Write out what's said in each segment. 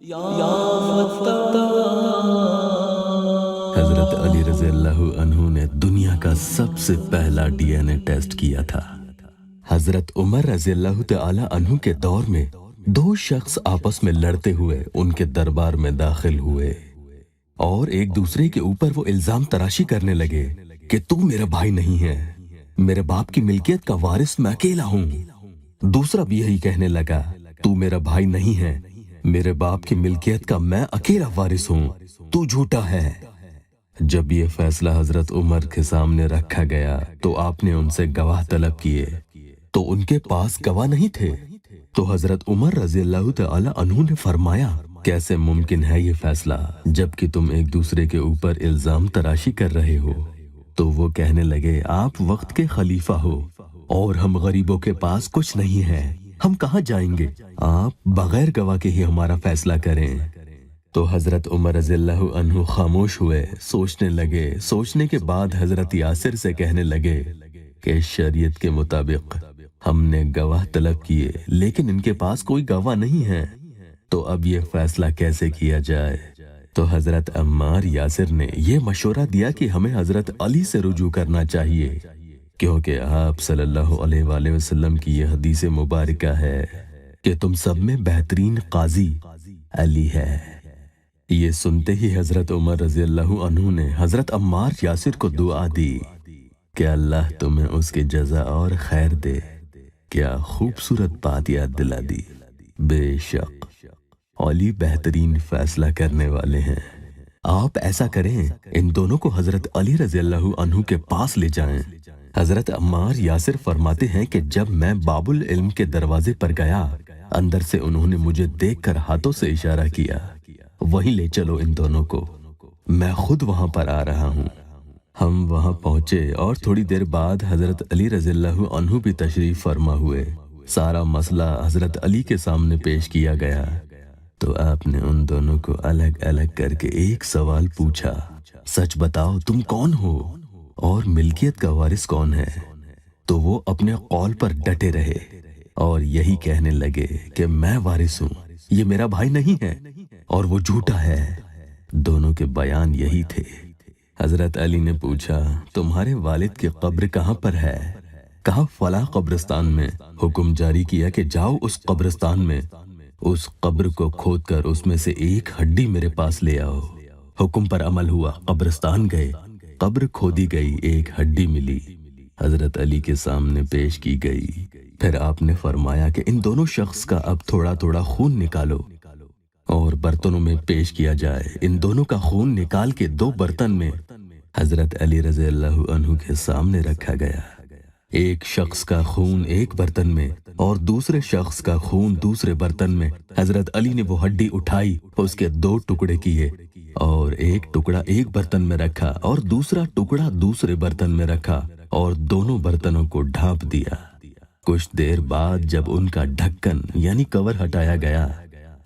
हजरत अली रज़ी अल्लाह अन्हु ने दुनिया का सबसे पहला डीएनए टेस्ट किया था। हजरत उमर रज़ी अल्लाह तआला अन्हु के दौर में दो शख्स आपस में लड़ते हुए उनके दरबार में दाखिल हुए और एक दूसरे के ऊपर वो इल्जाम तराशी करने लगे कि तू मेरा भाई नहीं है, मेरे बाप की मिल्कियत का वारिस मैं अकेला हूँ। दूसरा भी यही कहने लगा, तू मेरा भाई नहीं है, मेरे बाप की मिल्कियत का मैं अकेला वारिस हूँ, तू झूठा है। जब ये फैसला हजरत उमर के सामने रखा गया तो आपने उनसे गवाह तलब किए, तो उनके पास गवाह नहीं थे। तो हजरत उमर रज़ी अल्लाह तआला अन्हु ने फरमाया, कैसे मुमकिन है ये फैसला जबकि तुम एक दूसरे के ऊपर इल्जाम तराशी कर रहे हो। तो वो कहने लगे, आप वक्त के खलीफा हो और हम गरीबों के पास कुछ नहीं है, हम कहाँ जाएंगे, आप बगैर गवाह के ही हमारा फैसला करें। तो हजरत उमर रज़ियल्लाहु अन्हु खामोश हुए, सोचने लगे। सोचने के बाद हजरत यासिर से कहने लगे कि शरीयत के मुताबिक हमने गवाह तलब किए लेकिन इनके पास कोई गवाह नहीं है, तो अब ये फैसला कैसे किया जाए। तो हजरत अम्मार यासिर ने ये मशवरा दिया कि हमें हजरत अली से रुजू करना चाहिए, क्योंकि आप सल्लल्लाहु अलैहि वसल्लम की ये हदीस मुबारका है कि तुम सब में बेहतरीन काजी अली है। ये सुनते ही हजरत उमर रज़ियल्लाहु अन्हु ने हजरत अम्मार यासिर को दुआ दी कि अल्लाह तुम्हें उसकी जज़ा और खैर दे। क्या खूबसूरत बात याद दिला दी। बेशक अली बेहतरीन फैसला करने वाले हैं। आप ऐसा करें, इन दोनों को हजरत अली रज़ियल्लाहु अन्हु के पास ले जाएं। हजरत अम्मार यासिर फरमाते हैं कि जब मैं बाबुल इल्म के दरवाजे पर गया, अंदर से उन्होंने मुझे देखकर हाथों से इशारा किया, वहीं ले चलो इन दोनों को, मैं खुद वहां पर आ रहा हूं। हम वहां पहुंचे और थोड़ी देर बाद हजरत अली रज़ियल्लाहु अन्हु भी तशरीफ फरमा हुए। सारा मसला हजरत अली के सामने पेश किया गया। तो आपने उन दोनों को अलग अलग करके एक सवाल पूछा, सच बताओ तुम कौन हो और मिल्कियत का वारिस कौन है। तो वो अपने कौल पर डटे रहे और यही कहने लगे कि मैं वारिस हूं, ये मेरा भाई नहीं है और वो झूठा है। दोनों के बयान यही थे। हजरत अली ने पूछा, तुम्हारे वालिद की कब्र कहाँ पर है। कहा, फला कब्रिस्तान में। हुक्म जारी किया कि जाओ उस कब्रिस्तान में, उस कब्र को खोदकर उसमें से एक हड्डी मेरे पास ले आओ। हुक्म पर अमल हुआ, कब्रिस्तान गए, कब्र खोदी गई, एक हड्डी मिली, हजरत अली के सामने पेश की गई। फिर आपने फरमाया कि इन दोनों शख्स का अब थोड़ा थोड़ा खून निकालो और बर्तनों में पेश किया जाए। इन दोनों का खून निकाल के दो बर्तन में हजरत अली रज़ियल्लाहु अन्हु के सामने रखा गया। एक शख्स का खून एक बर्तन में और दूसरे शख्स का खून दूसरे बर्तन में। हजरत अली ने वो हड्डी उठाई, उसके दो टुकड़े किए और एक टुकड़ा एक बर्तन में रखा और दूसरा टुकड़ा दूसरे बर्तन में रखा और दोनों बर्तनों को ढांप दिया। कुछ देर बाद जब उनका ढक्कन यानी कवर हटाया गया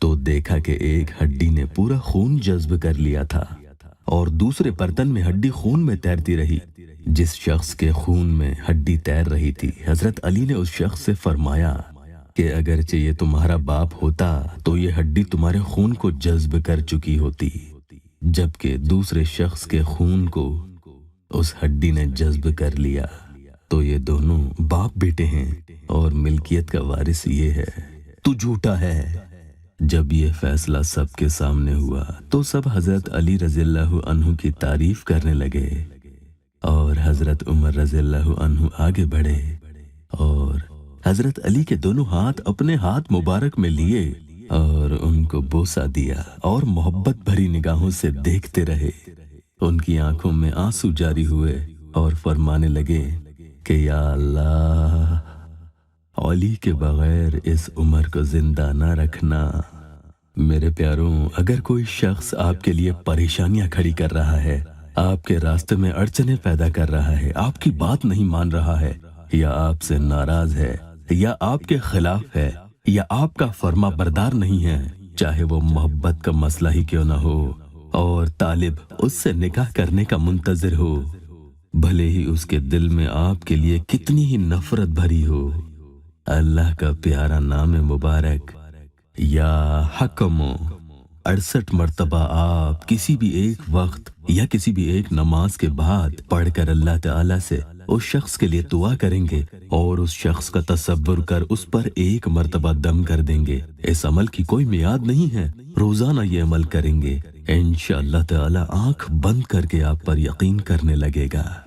तो देखा कि एक हड्डी ने पूरा खून जज्ब कर लिया था और दूसरे बर्तन में हड्डी खून में तैरती रही। जिस शख्स के खून में हड्डी तैर रही थी, हजरत अली ने उस शख्स से फरमाया कि अगरचे ये तुम्हारा बाप होता तो ये हड्डी तुम्हारे खून को जज्ब कर चुकी होती, जबकि दूसरे शख्स के खून को उस हड्डी ने जज्ब कर लिया। तो ये दोनों बाप बेटे हैं और मिल्कियत का वारिस ये है, तू झूठा है। जब ये फैसला सबके सामने हुआ तो सब हजरत अली रज़ियल्लाहु अन्हु की तारीफ करने लगे और हजरत उमर रज़ियल्लाहु अन्हु आगे बढ़े और हजरत अली के दोनों हाथ अपने हाथ मुबारक में लिए और उनको बोसा दिया और मोहब्बत भरी निगाहों से देखते रहे। उनकी आंखों में आंसू जारी हुए और फरमाने लगे कि या अल्लाह, अली के बगैर इस उमर को जिंदा ना रखना। मेरे प्यारों, अगर कोई शख्स आपके लिए परेशानियां खड़ी कर रहा है, आपके रास्ते में अड़चने पैदा कर रहा है, आपकी बात नहीं मान रहा है या आपसे नाराज है या आपके खिलाफ है या आपका फर्मा बरदार नहीं है, चाहे वो मोहब्बत का मसला ही क्यों ना हो और तालिब उससे निकाह करने का मुंतजिर हो, भले ही उसके दिल में आपके लिए कितनी ही नफरत भरी हो, अल्लाह का प्यारा नाम मुबारक या हकमो 68 मरतबा आप किसी भी एक वक्त या किसी भी एक नमाज के बाद पढ़कर अल्लाह ताला से उस शख्स के लिए दुआ करेंगे और उस शख्स का तसव्वुर कर उस पर 1 मरतबा दम कर देंगे। इस अमल की कोई मियाद नहीं है, रोजाना ये अमल करेंगे, इंशाअल्लाह ताला आंख बंद करके आप पर यकीन करने लगेगा।